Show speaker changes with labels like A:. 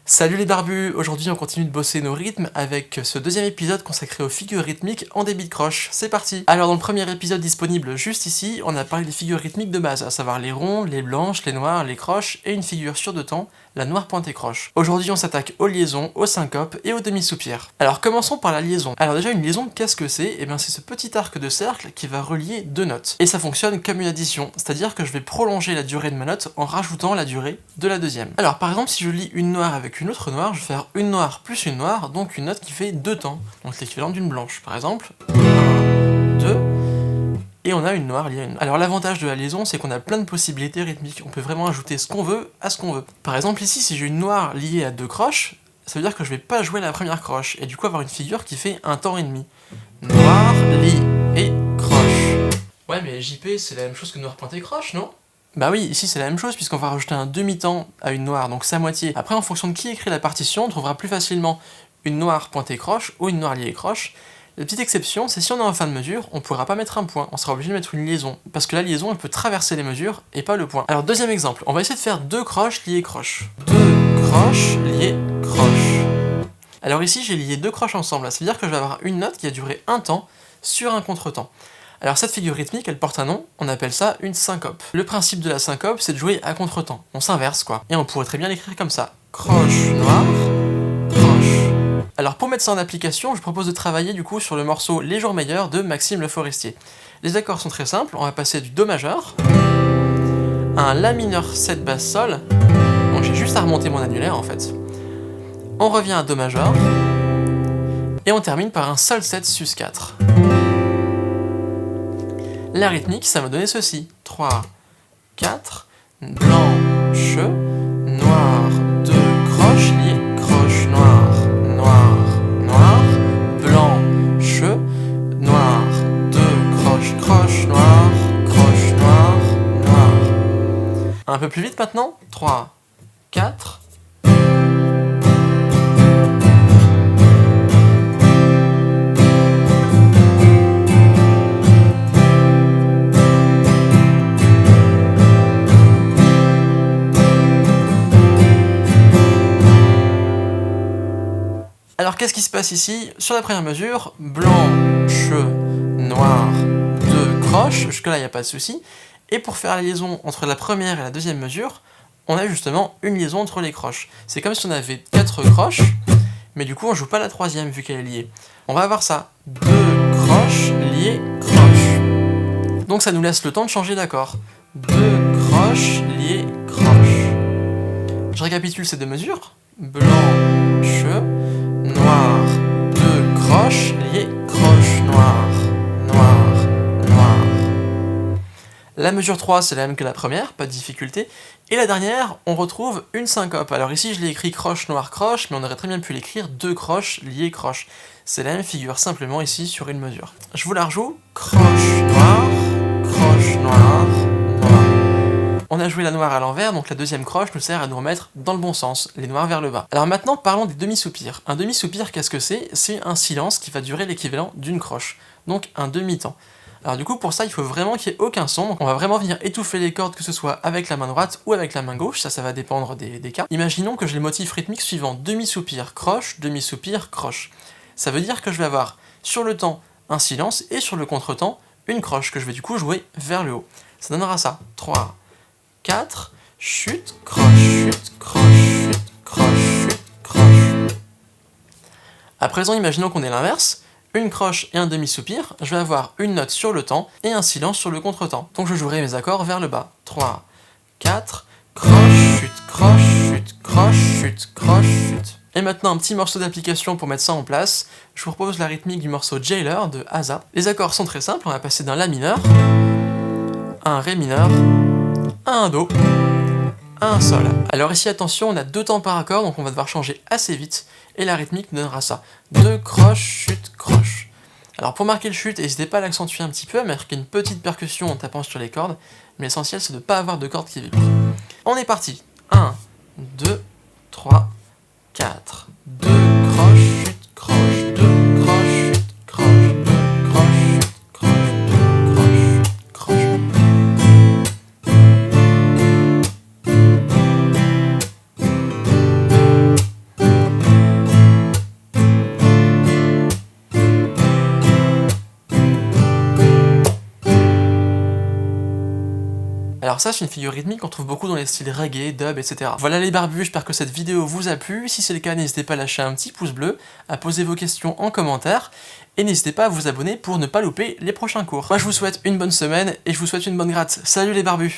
A: Salut les barbus, aujourd'hui on continue de bosser nos rythmes avec ce deuxième épisode consacré aux figures rythmiques en débit de croche. C'est parti. Alors dans le premier épisode disponible juste ici, on a parlé des figures rythmiques de base, à savoir les rondes, les blanches, les noires, les croches et une figure sur deux temps, la noire pointée croche. Aujourd'hui on s'attaque aux liaisons, aux syncopes et aux demi-soupirs. Alors commençons par la liaison. Alors déjà une liaison, qu'est-ce que c'est? Eh bien c'est ce petit arc de cercle qui va relier deux notes. Et ça fonctionne comme une addition, c'est-à-dire que je vais prolonger la durée de ma note en rajoutant la durée de la deuxième. Alors par exemple si je lis une noire avec une autre noire, je vais faire une noire plus une noire, donc une note qui fait deux temps, donc l'équivalent d'une blanche. Par exemple, 1, 2, et on a une noire liée à une. Alors l'avantage de la liaison, c'est qu'on a plein de possibilités rythmiques, on peut vraiment ajouter ce qu'on veut à ce qu'on veut. Par exemple ici, si j'ai une noire liée à deux croches, ça veut dire que je vais pas jouer la première croche, et du coup avoir une figure qui fait un temps et demi. Noir, lit et croche. Ouais mais JP, c'est la même chose que noir pointé croche, non? Bah oui, ici c'est la même chose puisqu'on va rajouter un demi-temps à une noire, donc sa moitié. Après en fonction de qui écrit la partition, on trouvera plus facilement une noire pointée croche ou une noire liée croche. La petite exception, c'est si on est en fin de mesure, on pourra pas mettre un point, on sera obligé de mettre une liaison, parce que la liaison elle peut traverser les mesures et pas le point. Alors deuxième exemple, on va essayer de faire deux croches liées croches. Deux croches liées croches. Alors ici j'ai lié deux croches ensemble, ça veut dire que je vais avoir une note qui a duré un temps sur un contretemps. Alors cette figure rythmique, elle porte un nom, on appelle ça une syncope. Le principe de la syncope, c'est de jouer à contretemps. On s'inverse quoi. Et on pourrait très bien l'écrire comme ça. Croche noire, croche. Alors pour mettre ça en application, je propose de travailler du coup sur le morceau Les Jours Meilleurs de Maxime Le Forestier. Les accords sont très simples, on va passer du Do majeur à un La mineur 7 basse sol. Donc j'ai juste à remonter mon annulaire en fait. On revient à Do majeur. Et on termine par un Sol 7 sus 4. La rythmique, ça va donner ceci. 3, 4, blanche, noir, 2, croche, liée, croche, noir, noir, noir, blanche, noir, 2, croche, croche, noir, croche, noir, noir. Un peu plus vite maintenant. 3, 4... Alors qu'est-ce qui se passe ici? Sur la première mesure, blanche, noir, deux croches, jusque là il n'y a pas de souci. Et pour faire la liaison entre la première et la deuxième mesure, on a justement une liaison entre les croches. C'est comme si on avait 4 croches, mais du coup on joue pas la troisième vu qu'elle est liée. On va avoir ça, deux croches liées croches. Donc ça nous laisse le temps de changer d'accord. Deux croches liées croches. Je récapitule ces deux mesures. Blanche, noir, deux croches liées croche, noir, noir, noir. La mesure 3, c'est la même que la première, pas de difficulté. Et la dernière, on retrouve une syncope. Alors ici, je l'ai écrit croche, noir, croche, mais on aurait très bien pu l'écrire deux croches liées croche. C'est la même figure, simplement ici sur une mesure. Je vous la rejoue. Croche, noir, croche, noir, noir. On a joué la noire à l'envers, donc la deuxième croche nous sert à nous remettre dans le bon sens, les noirs vers le bas. Alors maintenant, parlons des demi-soupirs. Un demi-soupir, qu'est-ce que c'est? C'est un silence qui va durer l'équivalent d'une croche, donc un demi-temps. Alors du coup, pour ça, il faut vraiment qu'il n'y ait aucun son, donc on va vraiment venir étouffer les cordes, que ce soit avec la main droite ou avec la main gauche, ça va dépendre des cas. Imaginons que j'ai les motifs rythmiques suivants, demi-soupir, croche, demi-soupir, croche. Ça veut dire que je vais avoir, sur le temps, un silence, et sur le contre-temps, une croche, que je vais du coup jouer vers le haut. Ça donnera ça, 3, 4, chute, croche, chute, croche, chute, croche, chute, croche. À présent, imaginons qu'on ait l'inverse, une croche et un demi-soupir, je vais avoir une note sur le temps et un silence sur le contre-temps. Donc je jouerai mes accords vers le bas. 3, 4, croche, chute, croche, chute, croche, chute, croche, chute. Et maintenant un petit morceau d'application pour mettre ça en place. Je vous propose la rythmique du morceau Jailer de Asa. Les accords sont très simples, on va passer d'un La mineur à un Ré mineur, à un Do, à un Sol. Alors ici attention, on a deux temps par accord, donc on va devoir changer assez vite, et la rythmique nous donnera ça. 2 croche, chute, croche. Alors pour marquer le chute, n'hésitez pas à l'accentuer un petit peu, à marquer une petite percussion en tapant sur les cordes, mais l'essentiel c'est de ne pas avoir de cordes qui vibrent. On est parti. 1, 2, 3, 4. 2 croche, chute, croche, 2 croche, chute, croche, 2 croche, chute, croche, 2 croche, chute, croche. Alors ça, c'est une figure rythmique qu'on trouve beaucoup dans les styles reggae, dub, etc. Voilà les barbus, j'espère que cette vidéo vous a plu. Si c'est le cas, n'hésitez pas à lâcher un petit pouce bleu, à poser vos questions en commentaire, et n'hésitez pas à vous abonner pour ne pas louper les prochains cours. Moi je vous souhaite une bonne semaine, et je vous souhaite une bonne gratte. Salut les barbus!